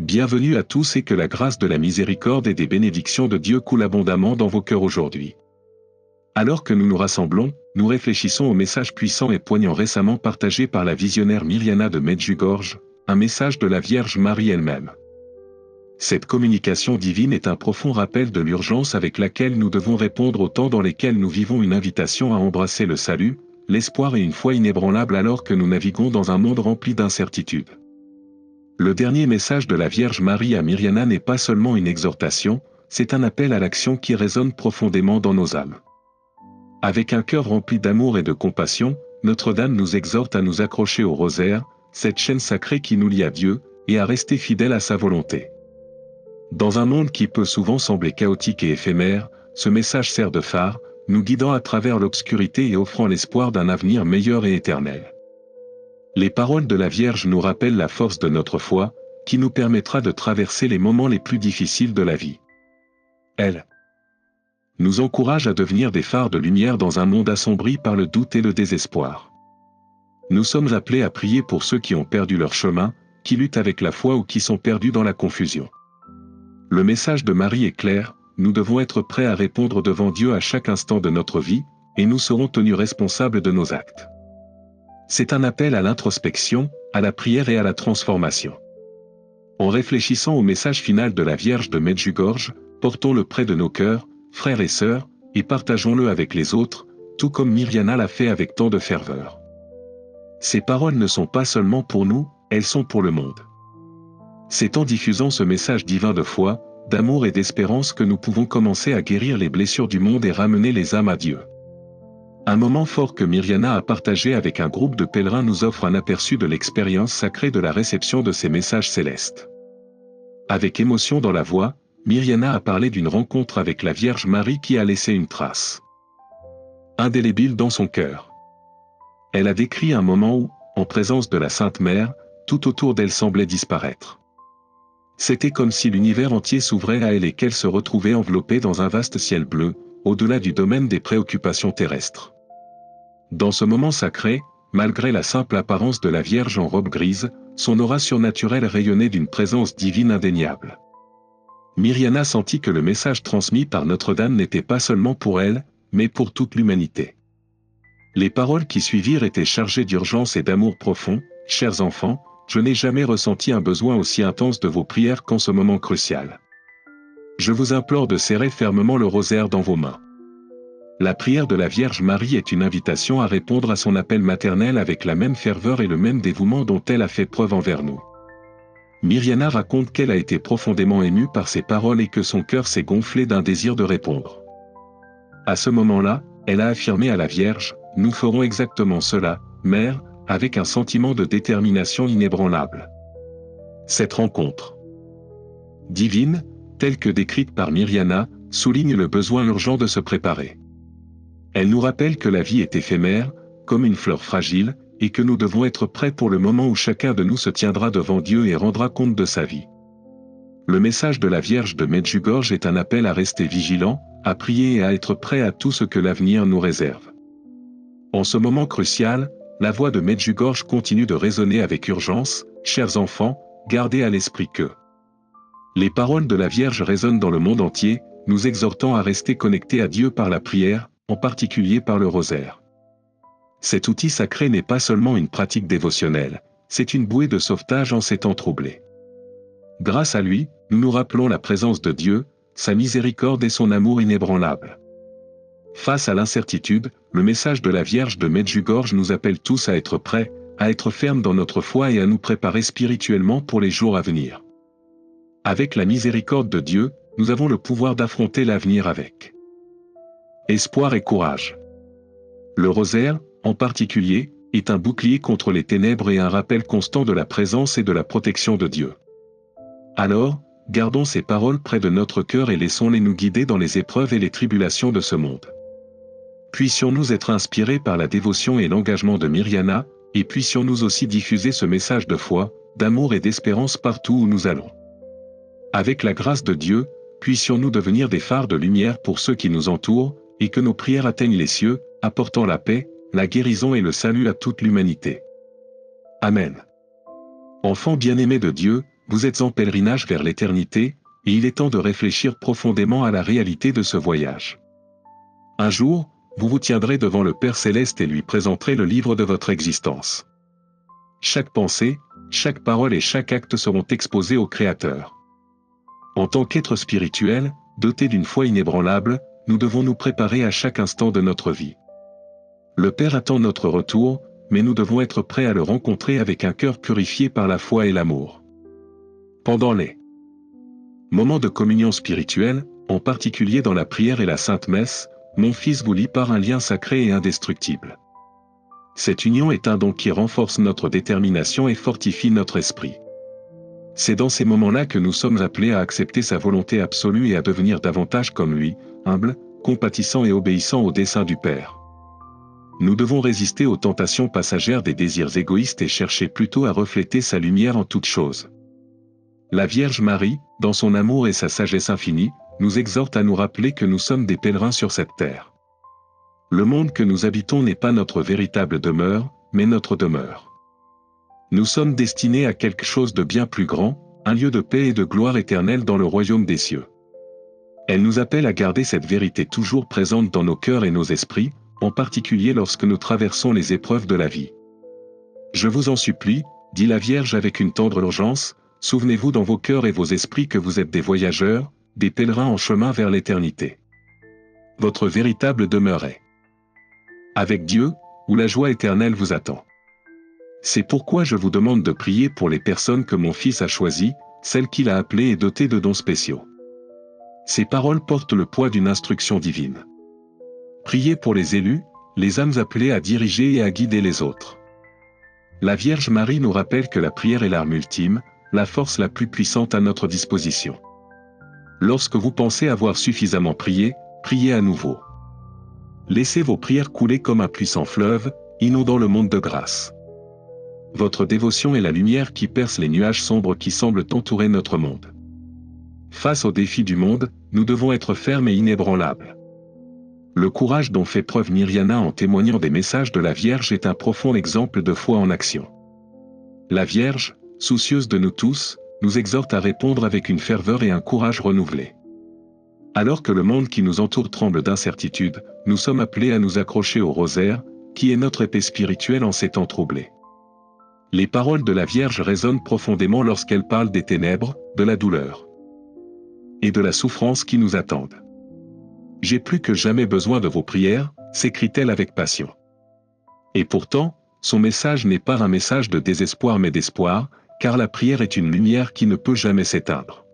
Bienvenue à tous et que la grâce de la miséricorde et des bénédictions de Dieu coulent abondamment dans vos cœurs aujourd'hui. Alors que nous nous rassemblons, nous réfléchissons au message puissant et poignant récemment partagé par la visionnaire Mirjana de Medjugorje, un message de la Vierge Marie elle-même. Cette communication divine est un profond rappel de l'urgence avec laquelle nous devons répondre aux temps dans lesquels nous vivons, une invitation à embrasser le salut, l'espoir et une foi inébranlable alors que nous naviguons dans un monde rempli d'incertitudes. Le dernier message de la Vierge Marie à Mirjana n'est pas seulement une exhortation, c'est un appel à l'action qui résonne profondément dans nos âmes. Avec un cœur rempli d'amour et de compassion, Notre-Dame nous exhorte à nous accrocher au rosaire, cette chaîne sacrée qui nous lie à Dieu, et à rester fidèles à sa volonté. Dans un monde qui peut souvent sembler chaotique et éphémère, ce message sert de phare, nous guidant à travers l'obscurité et offrant l'espoir d'un avenir meilleur et éternel. Les paroles de la Vierge nous rappellent la force de notre foi, qui nous permettra de traverser les moments les plus difficiles de la vie. Elle nous encourage à devenir des phares de lumière dans un monde assombri par le doute et le désespoir. Nous sommes appelés à prier pour ceux qui ont perdu leur chemin, qui luttent avec la foi ou qui sont perdus dans la confusion. Le message de Marie est clair, nous devons être prêts à répondre devant Dieu à chaque instant de notre vie, et nous serons tenus responsables de nos actes. C'est un appel à l'introspection, à la prière et à la transformation. En réfléchissant au message final de la Vierge de Medjugorje, portons-le près de nos cœurs, frères et sœurs, et partageons-le avec les autres, tout comme Mirjana l'a fait avec tant de ferveur. Ces paroles ne sont pas seulement pour nous, elles sont pour le monde. C'est en diffusant ce message divin de foi, d'amour et d'espérance que nous pouvons commencer à guérir les blessures du monde et ramener les âmes à Dieu. Un moment fort que Mirjana a partagé avec un groupe de pèlerins nous offre un aperçu de l'expérience sacrée de la réception de ces messages célestes. Avec émotion dans la voix, Mirjana a parlé d'une rencontre avec la Vierge Marie qui a laissé une trace indélébile dans son cœur. Elle a décrit un moment où, en présence de la Sainte Mère, tout autour d'elle semblait disparaître. C'était comme si l'univers entier s'ouvrait à elle et qu'elle se retrouvait enveloppée dans un vaste ciel bleu, au-delà du domaine des préoccupations terrestres. Dans ce moment sacré, malgré la simple apparence de la Vierge en robe grise, son aura surnaturelle rayonnait d'une présence divine indéniable. Mirjana sentit que le message transmis par Notre-Dame n'était pas seulement pour elle, mais pour toute l'humanité. Les paroles qui suivirent étaient chargées d'urgence et d'amour profond. « Chers enfants, je n'ai jamais ressenti un besoin aussi intense de vos prières qu'en ce moment crucial. Je vous implore de serrer fermement le rosaire dans vos mains. » La prière de la Vierge Marie est une invitation à répondre à son appel maternel avec la même ferveur et le même dévouement dont elle a fait preuve envers nous. Mirjana raconte qu'elle a été profondément émue par ces paroles et que son cœur s'est gonflé d'un désir de répondre. À ce moment-là, elle a affirmé à la Vierge, « Nous ferons exactement cela, Mère », avec un sentiment de détermination inébranlable. Cette rencontre divine, telle que décrite par Mirjana, souligne le besoin urgent de se préparer. Elle nous rappelle que la vie est éphémère, comme une fleur fragile, et que nous devons être prêts pour le moment où chacun de nous se tiendra devant Dieu et rendra compte de sa vie. Le message de la Vierge de Medjugorje est un appel à rester vigilant, à prier et à être prêt à tout ce que l'avenir nous réserve. En ce moment crucial, la voix de Medjugorje continue de résonner avec urgence. « Chers enfants, gardez à l'esprit que les paroles de la Vierge résonnent dans le monde entier, nous exhortant à rester connectés à Dieu par la prière, en particulier par le rosaire. Cet outil sacré n'est pas seulement une pratique dévotionnelle, c'est une bouée de sauvetage en ces temps troublés. Grâce à lui, nous nous rappelons la présence de Dieu, sa miséricorde et son amour inébranlable. Face à l'incertitude, le message de la Vierge de Medjugorje nous appelle tous à être prêts, à être fermes dans notre foi et à nous préparer spirituellement pour les jours à venir. Avec la miséricorde de Dieu, nous avons le pouvoir d'affronter l'avenir avec espoir et courage. Le rosaire, en particulier, est un bouclier contre les ténèbres et un rappel constant de la présence et de la protection de Dieu. Alors, gardons ces paroles près de notre cœur et laissons-les nous guider dans les épreuves et les tribulations de ce monde. Puissions-nous être inspirés par la dévotion et l'engagement de Mirjana, et puissions-nous aussi diffuser ce message de foi, d'amour et d'espérance partout où nous allons. Avec la grâce de Dieu, puissions-nous devenir des phares de lumière pour ceux qui nous entourent, et que nos prières atteignent les cieux, apportant la paix, la guérison et le salut à toute l'humanité. Amen. Enfants bien-aimés de Dieu, vous êtes en pèlerinage vers l'éternité, et il est temps de réfléchir profondément à la réalité de ce voyage. Un jour, vous vous tiendrez devant le Père Céleste et lui présenterez le livre de votre existence. Chaque pensée, chaque parole et chaque acte seront exposés au Créateur. En tant qu'être spirituel, doté d'une foi inébranlable, nous devons nous préparer à chaque instant de notre vie. Le Père attend notre retour, mais nous devons être prêts à le rencontrer avec un cœur purifié par la foi et l'amour. Pendant les moments de communion spirituelle, en particulier dans la prière et la Sainte Messe, mon Fils vous lie par un lien sacré et indestructible. Cette union est un don qui renforce notre détermination et fortifie notre esprit. C'est dans ces moments-là que nous sommes appelés à accepter sa volonté absolue et à devenir davantage comme lui, humble, compatissant et obéissant au dessein du Père. Nous devons résister aux tentations passagères des désirs égoïstes et chercher plutôt à refléter sa lumière en toutes choses. La Vierge Marie, dans son amour et sa sagesse infinie, nous exhorte à nous rappeler que nous sommes des pèlerins sur cette terre. Le monde que nous habitons n'est pas notre véritable demeure, mais notre demeure. Nous sommes destinés à quelque chose de bien plus grand, un lieu de paix et de gloire éternelle dans le royaume des cieux. Elle nous appelle à garder cette vérité toujours présente dans nos cœurs et nos esprits, en particulier lorsque nous traversons les épreuves de la vie. Je vous en supplie, dit la Vierge avec une tendre urgence, souvenez-vous dans vos cœurs et vos esprits que vous êtes des voyageurs, des pèlerins en chemin vers l'éternité. Votre véritable demeure est avec Dieu, où la joie éternelle vous attend. C'est pourquoi je vous demande de prier pour les personnes que mon Fils a choisies, celles qu'il a appelées et dotées de dons spéciaux. Ces paroles portent le poids d'une instruction divine. Priez pour les élus, les âmes appelées à diriger et à guider les autres. La Vierge Marie nous rappelle que la prière est l'arme ultime, la force la plus puissante à notre disposition. Lorsque vous pensez avoir suffisamment prié, priez à nouveau. Laissez vos prières couler comme un puissant fleuve, inondant le monde de grâce. Votre dévotion est la lumière qui perce les nuages sombres qui semblent entourer notre monde. Face aux défis du monde, nous devons être fermes et inébranlables. Le courage dont fait preuve Myriana en témoignant des messages de la Vierge est un profond exemple de foi en action. La Vierge, soucieuse de nous tous, nous exhorte à répondre avec une ferveur et un courage renouvelés. Alors que le monde qui nous entoure tremble d'incertitude, nous sommes appelés à nous accrocher au rosaire, qui est notre épée spirituelle en ces temps troublés. Les paroles de la Vierge résonnent profondément lorsqu'elle parle des ténèbres, de la douleur et de la souffrance qui nous attendent. J'ai plus que jamais besoin de vos prières, s'écrie-t-elle avec passion. Et pourtant, son message n'est pas un message de désespoir mais d'espoir, car la prière est une lumière qui ne peut jamais s'éteindre.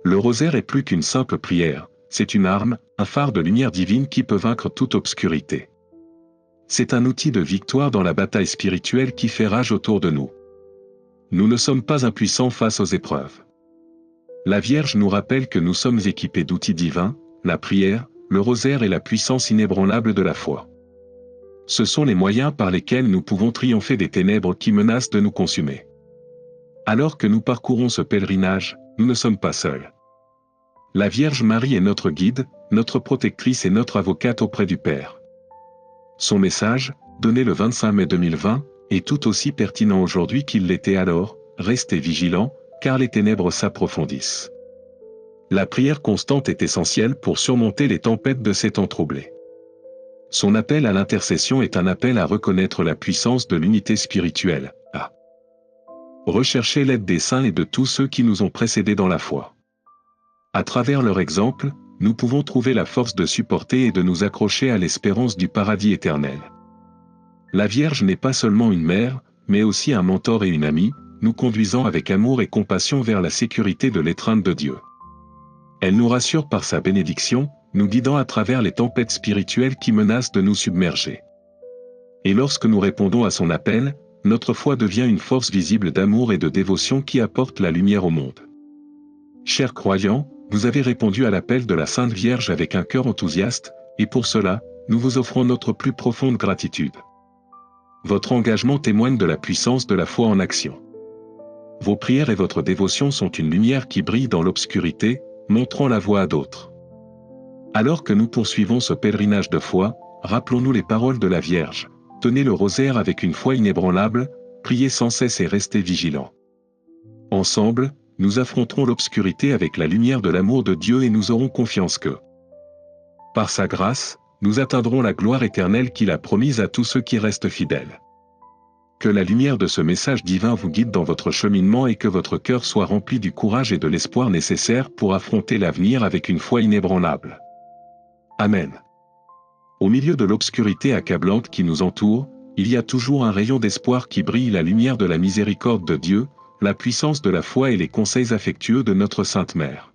Le rosaire est plus qu'une simple prière, c'est une arme, un phare de lumière divine qui peut vaincre toute obscurité. C'est un outil de victoire dans la bataille spirituelle qui fait rage autour de nous. Nous ne sommes pas impuissants face aux épreuves. La Vierge nous rappelle que nous sommes équipés d'outils divins, la prière, le rosaire et la puissance inébranlable de la foi. Ce sont les moyens par lesquels nous pouvons triompher des ténèbres qui menacent de nous consumer. Alors que nous parcourons ce pèlerinage, nous ne sommes pas seuls. La Vierge Marie est notre guide, notre protectrice et notre avocate auprès du Père. Son message, donné le 25 mai 2020, est tout aussi pertinent aujourd'hui qu'il l'était alors, restez vigilants, car les ténèbres s'approfondissent. La prière constante est essentielle pour surmonter les tempêtes de ces temps troublés. Son appel à l'intercession est un appel à reconnaître la puissance de l'unité spirituelle, à rechercher l'aide des saints et de tous ceux qui nous ont précédés dans la foi. À travers leur exemple, nous pouvons trouver la force de supporter et de nous accrocher à l'espérance du paradis éternel. La Vierge n'est pas seulement une mère, mais aussi un mentor et une amie, nous conduisant avec amour et compassion vers la sécurité de l'étreinte de Dieu. Elle nous rassure par sa bénédiction, nous guidant à travers les tempêtes spirituelles qui menacent de nous submerger. Et lorsque nous répondons à son appel, notre foi devient une force visible d'amour et de dévotion qui apporte la lumière au monde. Chers croyants, vous avez répondu à l'appel de la Sainte Vierge avec un cœur enthousiaste, et pour cela, nous vous offrons notre plus profonde gratitude. Votre engagement témoigne de la puissance de la foi en action. Vos prières et votre dévotion sont une lumière qui brille dans l'obscurité, montrant la voie à d'autres. Alors que nous poursuivons ce pèlerinage de foi, rappelons-nous les paroles de la Vierge. Tenez le rosaire avec une foi inébranlable, priez sans cesse et restez vigilants. Ensemble, nous affronterons l'obscurité avec la lumière de l'amour de Dieu et nous aurons confiance que, par sa grâce, nous atteindrons la gloire éternelle qu'il a promise à tous ceux qui restent fidèles. Que la lumière de ce message divin vous guide dans votre cheminement et que votre cœur soit rempli du courage et de l'espoir nécessaires pour affronter l'avenir avec une foi inébranlable. Amen. Au milieu de l'obscurité accablante qui nous entoure, il y a toujours un rayon d'espoir qui brille, la lumière de la miséricorde de Dieu, la puissance de la foi et les conseils affectueux de notre Sainte Mère.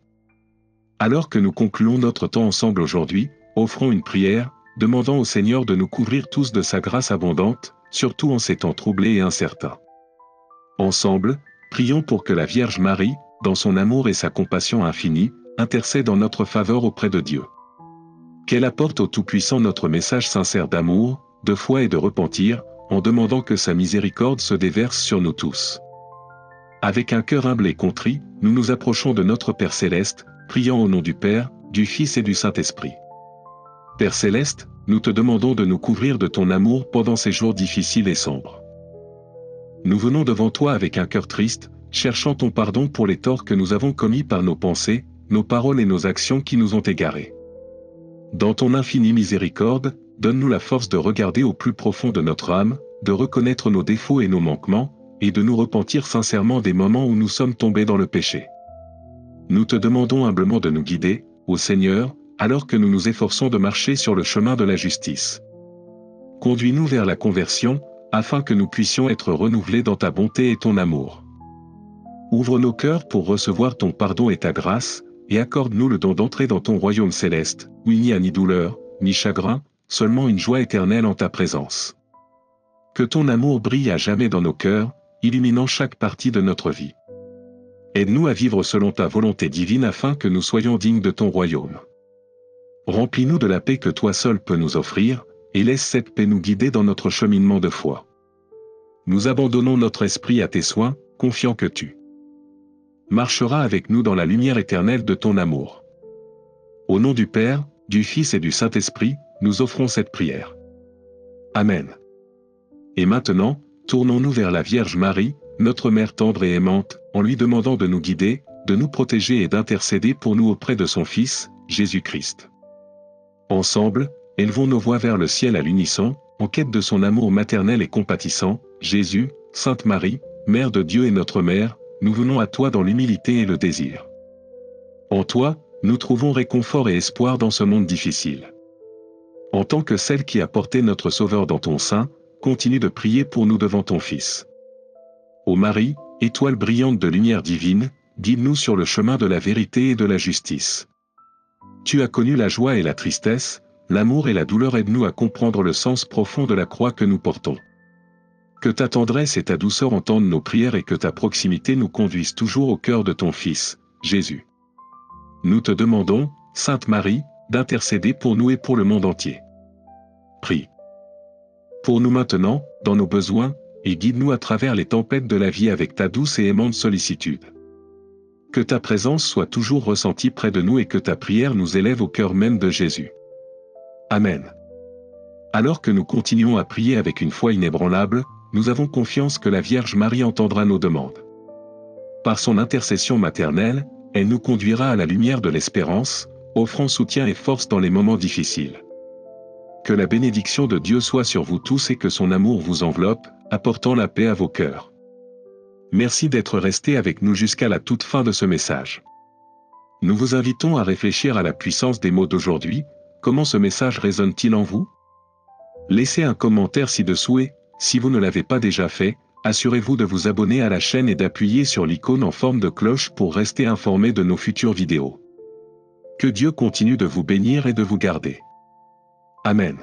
Alors que nous concluons notre temps ensemble aujourd'hui, offrons une prière, demandant au Seigneur de nous couvrir tous de sa grâce abondante, surtout en ces temps troublés et incertains. Ensemble, prions pour que la Vierge Marie, dans son amour et sa compassion infinie, intercède en notre faveur auprès de Dieu. Qu'elle apporte au Tout-Puissant notre message sincère d'amour, de foi et de repentir, en demandant que sa miséricorde se déverse sur nous tous. Avec un cœur humble et contrit, nous nous approchons de notre Père Céleste, priant au nom du Père, du Fils et du Saint-Esprit. Père Céleste, nous te demandons de nous couvrir de ton amour pendant ces jours difficiles et sombres. Nous venons devant toi avec un cœur triste, cherchant ton pardon pour les torts que nous avons commis par nos pensées, nos paroles et nos actions qui nous ont égarés. Dans ton infinie miséricorde, donne-nous la force de regarder au plus profond de notre âme, de reconnaître nos défauts et nos manquements, et de nous repentir sincèrement des moments où nous sommes tombés dans le péché. Nous te demandons humblement de nous guider, ô Seigneur, alors que nous nous efforçons de marcher sur le chemin de la justice. Conduis-nous vers la conversion, afin que nous puissions être renouvelés dans ta bonté et ton amour. Ouvre nos cœurs pour recevoir ton pardon et ta grâce, et accorde-nous le don d'entrer dans ton royaume céleste, où il n'y a ni douleur, ni chagrin, seulement une joie éternelle en ta présence. Que ton amour brille à jamais dans nos cœurs, illuminant chaque partie de notre vie. Aide-nous à vivre selon ta volonté divine afin que nous soyons dignes de ton royaume. Remplis-nous de la paix que toi seul peux nous offrir, et laisse cette paix nous guider dans notre cheminement de foi. Nous abandonnons notre esprit à tes soins, confiant que tu marcheras avec nous dans la lumière éternelle de ton amour. Au nom du Père, du Fils et du Saint-Esprit, nous offrons cette prière. Amen. Et maintenant, tournons-nous vers la Vierge Marie, notre Mère tendre et aimante, en lui demandant de nous guider, de nous protéger et d'intercéder pour nous auprès de son Fils, Jésus-Christ. Ensemble, élevons nos voix vers le ciel à l'unisson, en quête de son amour maternel et compatissant. Jésus, Sainte Marie, Mère de Dieu et notre Mère, nous venons à toi dans l'humilité et le désir. En toi, nous trouvons réconfort et espoir dans ce monde difficile. En tant que celle qui a porté notre Sauveur dans ton sein, continue de prier pour nous devant ton Fils. Ô Marie, étoile brillante de lumière divine, guide-nous sur le chemin de la vérité et de la justice. Tu as connu la joie et la tristesse, l'amour et la douleur, aide-nous à comprendre le sens profond de la croix que nous portons. Que ta tendresse et ta douceur entendent nos prières et que ta proximité nous conduise toujours au cœur de ton Fils, Jésus. Nous te demandons, Sainte Marie, d'intercéder pour nous et pour le monde entier. Prie pour nous maintenant, dans nos besoins, et guide-nous à travers les tempêtes de la vie avec ta douce et aimante sollicitude. Que ta présence soit toujours ressentie près de nous et que ta prière nous élève au cœur même de Jésus. Amen. Alors que nous continuons à prier avec une foi inébranlable, nous avons confiance que la Vierge Marie entendra nos demandes. Par son intercession maternelle, elle nous conduira à la lumière de l'espérance, offrant soutien et force dans les moments difficiles. Que la bénédiction de Dieu soit sur vous tous et que son amour vous enveloppe, apportant la paix à vos cœurs. Merci d'être restés avec nous jusqu'à la toute fin de ce message. Nous vous invitons à réfléchir à la puissance des mots d'aujourd'hui. Comment ce message résonne-t-il en vous? Laissez un commentaire ci-dessous et, si vous ne l'avez pas déjà fait, assurez-vous de vous abonner à la chaîne et d'appuyer sur l'icône en forme de cloche pour rester informé de nos futures vidéos. Que Dieu continue de vous bénir et de vous garder. Amen.